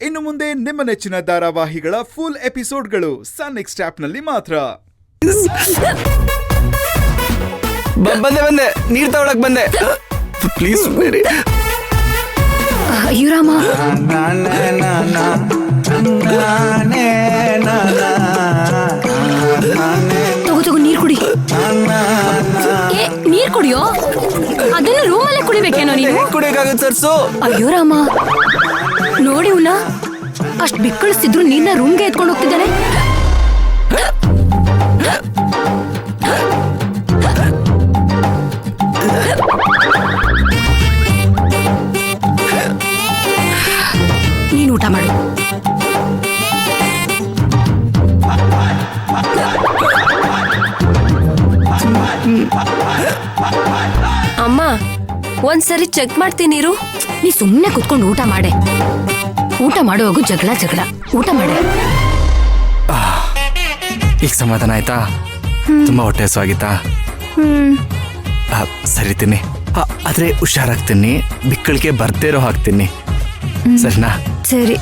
ಇನ್ನು ಮುಂದೆ ನಿಮ್ಮ ನೆಚ್ಚಿನ ಧಾರಾವಾಹಿಗಳ ಫುಲ್ ಎಪಿಸೋಡ್ಗಳು ಸನ್ ನೆಕ್ಸ್ಟ್ ಆಪ್ನಲ್ಲಿ ಮಾತ್ರ. ಬಂದೆ ನೀರ್ ತಗೊಳಕ್ ಬಂದೆ. ಪ್ಲೀಸ್ ಬೇರೆ. ಅಯ್ಯೋ ರಾಮ, ತಗೋ ನೀರ್ ಕುಡಿ. ನೀರ್ ಕುಡಿಯೋ, ಅದನ್ನ ರೂಮಲ್ಲೇ ಕುಡಿಬೇಕೇನೋ ನೀನು? ಕುಡಿಯಕ್ಕಾಗತ್ತೆ ಸರ್ಸು. ಅಯ್ಯೋ ರಾಮ, ನೋಡಿ ಉನ್ನ ಅಷ್ಟ್ ಬಿಕ್ಕಳಿಸ್ತಿದ್ರು ನೀರ್ನ ರೂಮ್ಗೆ ಎತ್ಕೊಂಡು ಹೋಗ್ತಿದ್ದಾನೆ. ನೀನು ಊಟ ಮಾಡು. ಅಮ್ಮ, ಒಂದ್ಸರಿ ಚೆಕ್ ಮಾಡ್ತೀನಿ ನೀರು. ನೀ ಸುಮ್ಮನೆ ಕುತ್ಕೊಂಡು ಊಟ ಮಾಡೆ. ಊಟ ಮಾಡುವಾಗ ಜಗಳ ಊಟ ಮಾಡೆ. ಈಗ ಸಮಾಧಾನ ಆಯ್ತಾ? ತುಂಬಾ ಹೊಟ್ಟೆ ಹಸುವಾಗಿತ್ತಾ? ಸರಿತೀನಿ. ಆದ್ರೆ ಹುಷಾರಾಗ್ತೀನಿ, ಬಿಕ್ಕಳಿಗೆ ಬರ್ದೇ ಇರೋ ಹಾಕ್ತೀನಿ, ಸರಿನಾ? ಸರಿ.